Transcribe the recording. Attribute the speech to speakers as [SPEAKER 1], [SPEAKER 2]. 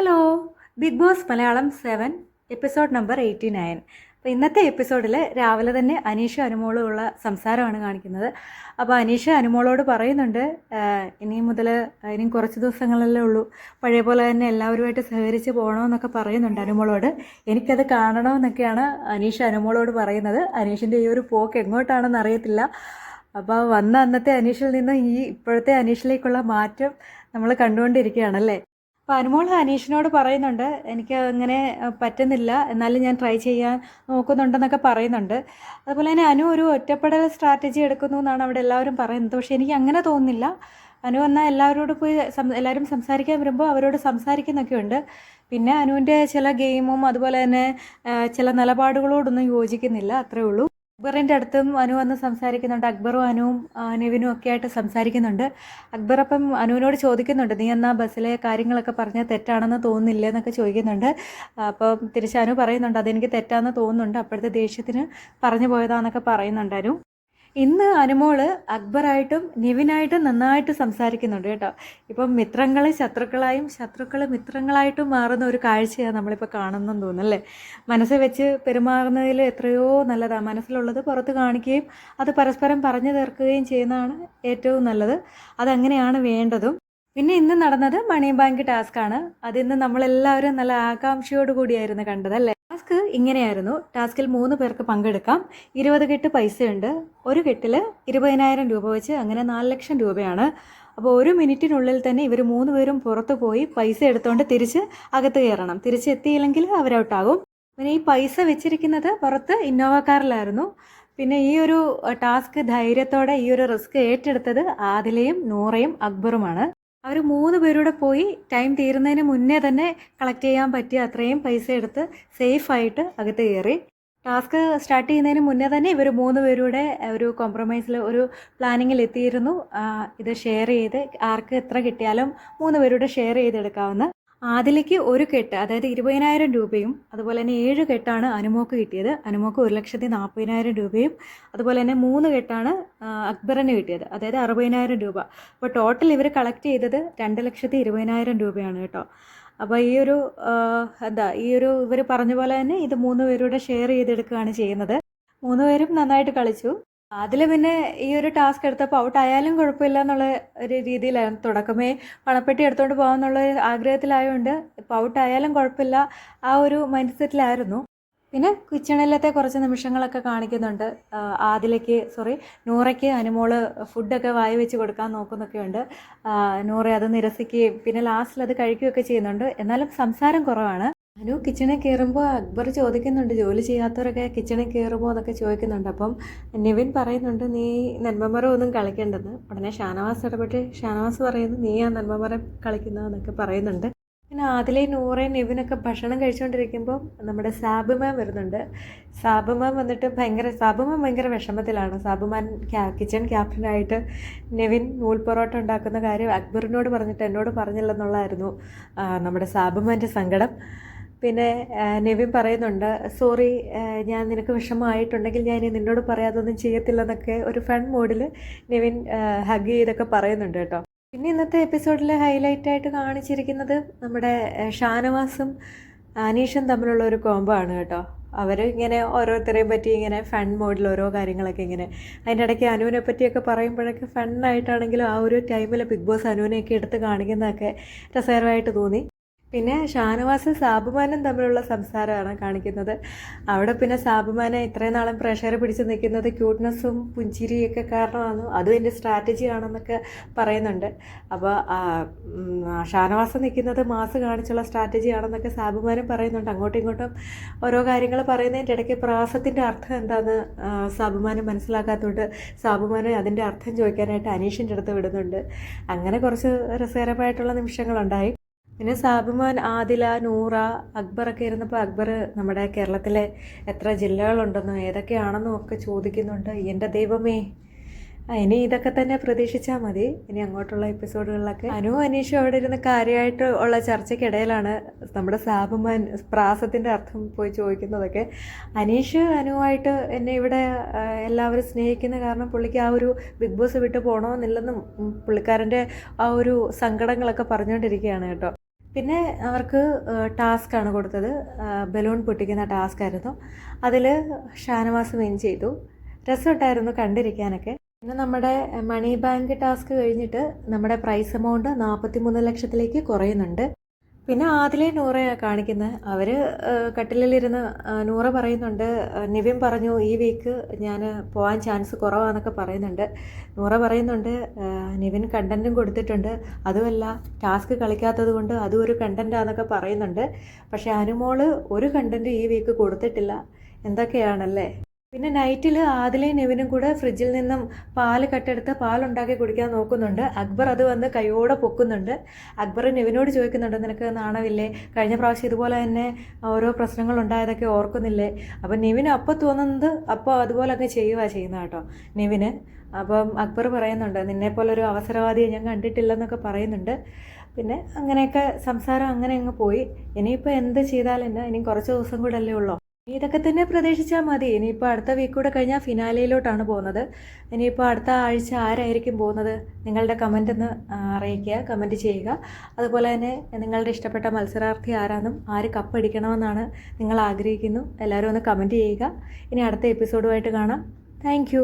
[SPEAKER 1] Hello, Big Boss Malayalam 7 episode number 89. അപ്പോൾ ഇന്നത്തെ എപ്പിസോഡിൽ രാവിലെ തന്നെ അനീഷ അനുമോളും ഉള്ള സംസാരമാണ് കാണിക്കുന്നത്. അപ്പോൾ അനീഷ അനുമോളോട് പറയുന്നുണ്ട്, ഇനി മുതൽ ഇനിയും കുറച്ച് ദിവസങ്ങളല്ലേ ഉള്ളൂ, പഴയ പോലെ തന്നെ എല്ലാവരുമായിട്ട് സഹകരിച്ച് പോകണമെന്നൊക്കെ പറയുന്നുണ്ട് അനുമോളോട്. എനിക്കത് കാണണമെന്നൊക്കെയാണ് അനീഷ അനുമോളോട് പറയുന്നത്. അനീഷിൻ്റെ ഈ ഒരു പോക്ക് എങ്ങോട്ടാണെന്ന് അറിയത്തില്ല. അപ്പോൾ വന്ന അന്നത്തെ അനീഷിൽ നിന്ന് ഈ ഇപ്പോഴത്തെ അനീഷിലേക്കുള്ള മാറ്റം നമ്മൾ കണ്ടുകൊണ്ടിരിക്കുകയാണല്ലേ. അപ്പോൾ അനുമോൾ അനീഷിനോട് പറയുന്നുണ്ട്, എനിക്ക് അങ്ങനെ പറ്റുന്നില്ല, എന്നാലും ഞാൻ ട്രൈ ചെയ്യാൻ നോക്കുന്നുണ്ടെന്നൊക്കെ പറയുന്നുണ്ട്. അതുപോലെ തന്നെ അനു ഒരു ഒറ്റപ്പെടൽ സ്ട്രാറ്റജി എടുക്കുന്നു എന്നാണ് അവിടെ എല്ലാവരും പറയുന്നത്. പക്ഷേ എനിക്ക് അങ്ങനെ തോന്നുന്നില്ല. അനു എന്നാൽ എല്ലാവരോടും പോയി എല്ലാവരും സംസാരിക്കാൻ വരുമ്പോൾ അവരോട് സംസാരിക്കുന്നൊക്കെ ഉണ്ട്. പിന്നെ അനുവിൻ്റെ ചില ഗെയിമും അതുപോലെ തന്നെ ചില നിലപാടുകളോടൊന്നും യോജിക്കുന്നില്ല, അത്രേ ഉള്ളൂ. അക്ബറിൻ്റെ അടുത്തും അനു വന്ന് സംസാരിക്കുന്നുണ്ട്. അക്ബറും അനുവും നിവിനും ഒക്കെ ആയിട്ട് സംസാരിക്കുന്നുണ്ട്. അക്ബർ അപ്പം അനുവിനോട് ചോദിക്കുന്നുണ്ട്, നീ എന്നാൽ ബസ്സിലെ കാര്യങ്ങളൊക്കെ പറഞ്ഞാൽ തെറ്റാണെന്ന് തോന്നുന്നില്ല എന്നൊക്കെ ചോദിക്കുന്നുണ്ട്. അപ്പം തിരിച്ച് അനു പറയുന്നുണ്ട്, അതെനിക്ക് തെറ്റാണെന്ന് തോന്നുന്നുണ്ട്, അപ്പോഴത്തെ ദേഷ്യത്തിന് പറഞ്ഞു പോയതാന്നൊക്കെ പറയുന്നുണ്ട് അനു. ഇന്ന് അനുമോള് അക്ബറായിട്ടും നിവിനായിട്ടും നന്നായിട്ട് സംസാരിക്കുന്നുണ്ട് കേട്ടോ. ഇപ്പം മിത്രങ്ങൾ ശത്രുക്കളായും ശത്രുക്കൾ മിത്രങ്ങളായിട്ടും മാറുന്ന ഒരു കാഴ്ചയാണ് നമ്മളിപ്പോൾ കാണുന്നെന്ന് തോന്നുന്നല്ലേ. മനസ്സിൽ വെച്ച് പെരുമാറുന്നതിൽ എത്രയോ നല്ലതാണ്. മനസ്സിലുള്ളത് പുറത്ത് കാണിക്കുകയും അത് പരസ്പരം പറഞ്ഞു തീർക്കുകയും ചെയ്യുന്നതാണ് ഏറ്റവും നല്ലത്. അതങ്ങനെയാണ് വേണ്ടതും. പിന്നെ ഇന്ന് നടന്നത് മണി ബാങ്ക് ടാസ്ക്കാണ്. അതിന്ന് നമ്മളെല്ലാവരും നല്ല ആകാംക്ഷയോടുകൂടിയായിരുന്നു കണ്ടതല്ലേ. ടാസ്ക് ഇങ്ങനെയായിരുന്നു. ടാസ്കിൽ 3 പേർക്ക് പങ്കെടുക്കാം. 20 കെട്ട് പൈസയുണ്ട്. ഒരു കെട്ടിൽ 20,000 രൂപ വെച്ച് അങ്ങനെ 4 ലക്ഷം രൂപയാണ്. അപ്പോൾ 1 മിനിറ്റിനുള്ളിൽ തന്നെ ഇവർ 3 പേരും പുറത്ത് പോയി പൈസ എടുത്തുകൊണ്ട് തിരിച്ച് അകത്ത് കയറണം. തിരിച്ചെത്തിയില്ലെങ്കിൽ അവരൗട്ടാകും. പിന്നെ ഈ പൈസ വെച്ചിരിക്കുന്നത് പുറത്ത് ഇന്നോവ കാറിലായിരുന്നു. പിന്നെ ഈ ഒരു ടാസ്ക് ധൈര്യത്തോടെ ഈ ഒരു റിസ്ക് ഏറ്റെടുത്തത് ആദിലയും നൂറയും അക്ബറുമാണ്. അവർ 3 പേരൂടെ പോയി ടൈം തീരുന്നതിന് മുന്നേ തന്നെ കളക്ട് ചെയ്യാൻ പറ്റിയ അത്രയും പൈസ എടുത്ത് സേഫായിട്ട് അകത്ത് കയറി. ടാസ്ക് സ്റ്റാർട്ട് ചെയ്യുന്നതിന് മുന്നേ തന്നെ ഇവർ 3 പേരുടെ ഒരു കോംപ്രമൈസിൽ ഒരു പ്ലാനിങ്ങിൽ എത്തിയിരുന്നു. ഇത് ഷെയർ ചെയ്ത് ആർക്ക് എത്ര കിട്ടിയാലും 3 പേരുടെ ഷെയർ ചെയ്തെടുക്കാവുന്ന. ആദിലേക്ക് ഒരു കെട്ട്, അതായത് 20,000 രൂപയും അതുപോലെ തന്നെ 7 കെട്ടാണ് അനുമോക്ക് കിട്ടിയത്. അനുമോക്ക് 1,40,000 രൂപയും അതുപോലെ തന്നെ 3 കെട്ടാണ് അക്ബറിന് കിട്ടിയത്, അതായത് 60,000 രൂപ. അപ്പോൾ ടോട്ടൽ ഇവർ കളക്ട് ചെയ്തത് 2,20,000 രൂപയാണ് കേട്ടോ. അപ്പോൾ ഈ ഒരു ഇവർ പറഞ്ഞ പോലെ തന്നെ ഇത് 3 പേരുടെ ഷെയർ ചെയ്തെടുക്കുകയാണ് ചെയ്യുന്നത്. 3 പേരും നന്നായിട്ട് കളിച്ചു. അതിൽ പിന്നെ ഈ ഒരു ടാസ്ക് എടുത്തപ്പോൾ ഔട്ടായാലും കുഴപ്പമില്ല എന്നുള്ള ഒരു രീതിയിലായിരുന്നു. തുടക്കമേ പണപ്പെട്ടി എടുത്തുകൊണ്ട് പോകാമെന്നുള്ള ആഗ്രഹത്തിലായതുകൊണ്ട് ഇപ്പോൾ ഔട്ടായാലും കുഴപ്പമില്ല, ആ ഒരു മൈൻഡ് സെറ്റിലായിരുന്നു. പിന്നെ കിച്ചണിലത്തെ കുറച്ച് നിമിഷങ്ങളൊക്കെ കാണിക്കുന്നുണ്ട്. നൂറയ്ക്ക് അനുമോള് ഫുഡൊക്കെ വായി വെച്ച് കൊടുക്കാൻ നോക്കുന്നൊക്കെയുണ്ട്. നൂറ അത് നിരസിക്കുകയും പിന്നെ ലാസ്റ്റിൽ അത് കഴിക്കുകയൊക്കെ ചെയ്യുന്നുണ്ട്. എന്നാലും സംസാരം കുറവാണ്. അനു കിച്ചണിൽ കയറുമ്പോൾ അക്ബർ ചോദിക്കുന്നുണ്ട്, ജോലി ചെയ്യാത്തവരൊക്കെ കിച്ചണിൽ കയറുമ്പോൾ എന്നൊക്കെ ചോദിക്കുന്നുണ്ട്. അപ്പം നിവിൻ പറയുന്നുണ്ട്, നീ നന്മമരം ഒന്നും കളിക്കേണ്ടെന്ന്. ഉടനെ ഷാനവാസ് ഇടപെട്ട് ഷാനവാസ് പറയുന്നു, നീ ആ നന്മമരം കളിക്കുന്നതെന്നൊക്കെ പറയുന്നുണ്ട്. പിന്നെ ആദിലയും നൂറയും നിവിനൊക്കെ ഭക്ഷണം കഴിച്ചുകൊണ്ടിരിക്കുമ്പോൾ നമ്മുടെ സാബുമാൻ വരുന്നുണ്ട്. സാബുമാൻ വന്നിട്ട് ഭയങ്കര വിഷമത്തിലാണ്. സാബുമാൻ കിച്ചൺ ക്യാപ്റ്റനായിട്ട് നിവിൻ നൂൽ പൊറോട്ട ഉണ്ടാക്കുന്ന കാര്യം അക്ബറിനോട് പറഞ്ഞിട്ട് എന്നോട് പറഞ്ഞില്ലെന്നുള്ളതായിരുന്നു നമ്മുടെ സാബുമാൻ്റെ സങ്കടം. പിന്നെ നിവിൻ പറയുന്നുണ്ട്, സോറി, ഞാൻ നിനക്ക് വിഷമമായിട്ടുണ്ടെങ്കിൽ ഞാൻ നിന്നോട് പറയാതൊന്നും ചെയ്യത്തില്ലെന്നൊക്കെ ഒരു ഫൺ മൂഡിൽ നിവിൻ ഹഗ് ചെയ്തൊക്കെ പറയുന്നുണ്ട് കേട്ടോ. പിന്നെ ഇന്നത്തെ എപ്പിസോഡിൽ ഹൈലൈറ്റായിട്ട് കാണിച്ചിരിക്കുന്നത് നമ്മുടെ ഷാനവാസും അനീഷും തമ്മിലുള്ള ഒരു കോംബോ ആണ് കേട്ടോ. അവർ ഇങ്ങനെ ഓരോരുത്തരെയും പറ്റി ഇങ്ങനെ ഫൺ മോഡിൽ ഓരോ കാര്യങ്ങളൊക്കെ ഇങ്ങനെ, അതിൻ്റെ ഇടയ്ക്ക് അനുവിനെ പറ്റിയൊക്കെ പറയുമ്പോഴൊക്കെ ഫണ്ണായിട്ടാണെങ്കിലും ആ ഒരു ടൈമിൽ ബിഗ് ബോസ് അനുവിനെയൊക്കെ എടുത്ത് കാണിക്കുന്നതൊക്കെ രസകരമായിട്ട് തോന്നി. പിന്നെ ഷാനവാസും സാബുമാനും തമ്മിലുള്ള സംസാരമാണ് കാണിക്കുന്നത്. അവിടെ പിന്നെ സാബുമാനെ ഇത്രയും നാളും പ്രഷർ പിടിച്ച് നിൽക്കുന്നത് ക്യൂട്ട്നെസ്സും പുഞ്ചിരിയൊക്കെ കാരണമാണ്, അതും എൻ്റെ സ്ട്രാറ്റജി ആണെന്നൊക്കെ പറയുന്നുണ്ട്. അപ്പോൾ ഷാനവാസ് നിൽക്കുന്നത് മാസ് കാണിച്ചുള്ള സ്ട്രാറ്റജി ആണെന്നൊക്കെ സാബുമാനും പറയുന്നുണ്ട്. അങ്ങോട്ടും ഇങ്ങോട്ടും ഓരോ കാര്യങ്ങൾ പറയുന്നതിൻ്റെ ഇടയ്ക്ക് പ്രാസത്തിൻ്റെ അർത്ഥം എന്താണെന്ന് സാബുമാനും മനസ്സിലാക്കാത്തതുകൊണ്ട് സാബുമാനും അതിൻ്റെ അർത്ഥം ചോദിക്കാനായിട്ട് അനീഷിൻ്റെ അടുത്ത് വിടുന്നുണ്ട്. അങ്ങനെ കുറച്ച് രസകരമായിട്ടുള്ള നിമിഷങ്ങളുണ്ടായി. പിന്നെ സാബുമാൻ, ആദില, നൂറ, അക്ബറൊക്കെ ഇരുന്നപ്പോൾ അക്ബർ നമ്മുടെ കേരളത്തിലെ എത്ര ജില്ലകളുണ്ടെന്നും ഏതൊക്കെയാണെന്നും ഒക്കെ ചോദിക്കുന്നുണ്ട്. എൻ്റെ ദൈവമേ, ഇനി ഇതൊക്കെ തന്നെ പ്രതീക്ഷിച്ചാൽ മതി. ഇനി അങ്ങോട്ടുള്ള എപ്പിസോഡുകളിലൊക്കെ അനീഷും അവിടെ ഇരുന്ന് കാര്യമായിട്ട് ഉള്ള ചർച്ചയ്ക്കിടയിലാണ് നമ്മുടെ സാബുമാൻ പ്രാസത്തിൻ്റെ അർത്ഥം പോയി ചോദിക്കുന്നതൊക്കെ. അനീഷ് അനുവായിട്ട് എന്നെ ഇവിടെ എല്ലാവരും സ്നേഹിക്കുന്ന കാരണം പുള്ളിക്ക് ആ ഒരു ബിഗ് ബോസ് വിട്ട് പോകണമെന്നില്ലെന്നും പുള്ളിക്കാരൻ്റെ ആ ഒരു സങ്കടങ്ങളൊക്കെ പറഞ്ഞുകൊണ്ടിരിക്കുകയാണ് കേട്ടോ. പിന്നെ അവർക്ക് ടാസ്ക്കാണ് കൊടുത്തത്, ബലൂൺ പൊട്ടിക്കുന്ന ടാസ്ക്കായിരുന്നു. അതിൽ ഷാനവാസ് വിൻ ചെയ്തു. രസമുണ്ടായിരുന്നു കണ്ടിരിക്കാനൊക്കെ. പിന്നെ നമ്മുടെ മണി ബാങ്ക് ടാസ്ക് കഴിഞ്ഞിട്ട് നമ്മുടെ പ്രൈസ് എമൗണ്ട് 43 ലക്ഷത്തിലേക്ക് കുറയുന്നുണ്ട്. പിന്നെ ആദിലെ നൂറയാണ് കാണിക്കുന്നത്. അവർ കട്ടിലിരുന്ന് നൂറ പറയുന്നുണ്ട്, നിവിൻ പറഞ്ഞു ഈ വീക്ക് ഞാൻ പോകാൻ ചാൻസ് കുറവാന്നൊക്കെ പറയുന്നുണ്ട്. നൂറ പറയുന്നുണ്ട് നിവിൻ കണ്ടൻറ്റും കൊടുത്തിട്ടുണ്ട്, അതുമല്ല ടാസ്ക് കളിക്കാത്തത് കൊണ്ട് അതും ഒരു കണ്ടൻറ്റാന്നൊക്കെ പറയുന്നുണ്ട്. പക്ഷേ അനുമോള് ഒരു കണ്ടൻറ്റ് ഈ വീക്ക് കൊടുത്തിട്ടില്ല. എന്തൊക്കെയാണല്ലേ. പിന്നെ നൈറ്റിൽ ആദിലയും നിവിനും കൂടെ ഫ്രിഡ്ജിൽ നിന്നും പാല് കട്ടെടുത്ത് പാലുണ്ടാക്കി കുടിക്കാൻ നോക്കുന്നുണ്ട്. അക്ബർ അത് വന്ന് കൈയോടെ പൊക്കുന്നുണ്ട്. അക്ബർ നിവിനോട് ചോദിക്കുന്നുണ്ട്, നിനക്ക് നാണമില്ലേ, കഴിഞ്ഞ പ്രാവശ്യം ഇതുപോലെ തന്നെ ഓരോ പ്രശ്നങ്ങളുണ്ടായതൊക്കെ ഓർക്കുന്നില്ലേ. അപ്പം നിവിന് അപ്പോൾ തോന്നുന്നത് അപ്പോൾ അതുപോലെ അങ്ങ് ചെയ്യുന്നത് കേട്ടോ നിവിന്. അപ്പം അക്ബർ പറയുന്നുണ്ട്, നിന്നെപ്പോലൊരു അവസരവാദിയെ ഞാൻ കണ്ടിട്ടില്ലെന്നൊക്കെ പറയുന്നുണ്ട്. പിന്നെ അങ്ങനെയൊക്കെ സംസാരം അങ്ങനെ അങ്ങ് പോയി. ഇനിയിപ്പോൾ എന്ത് ചെയ്താലെന്നെ, ഇനി കുറച്ച് ദിവസം കൂടെ അല്ലേ ഉള്ളൂ. ഇതൊക്കെ തന്നെ പ്രതീക്ഷിച്ചാൽ മതി. ഇനിയിപ്പോൾ അടുത്ത വീക്ക് കൂടെ കഴിഞ്ഞാൽ ഫിനാലയിലോട്ടാണ് പോകുന്നത്. ഇനിയിപ്പോൾ അടുത്ത ആഴ്ച ആരായിരിക്കും പോകുന്നത്, നിങ്ങളുടെ കമൻ്റ് ഒന്ന് അറിയിക്കുക, കമൻറ്റ് ചെയ്യുക. അതുപോലെ തന്നെ നിങ്ങളുടെ ഇഷ്ടപ്പെട്ട മത്സരാർത്ഥി ആരാണെന്നും ആര് കപ്പടിക്കണമെന്നാണ് നിങ്ങൾ ആഗ്രഹിക്കുന്നു, എല്ലാവരും ഒന്ന് കമൻറ്റ് ചെയ്യുക. ഇനി അടുത്ത എപ്പിസോഡുമായിട്ട് കാണാം. താങ്ക്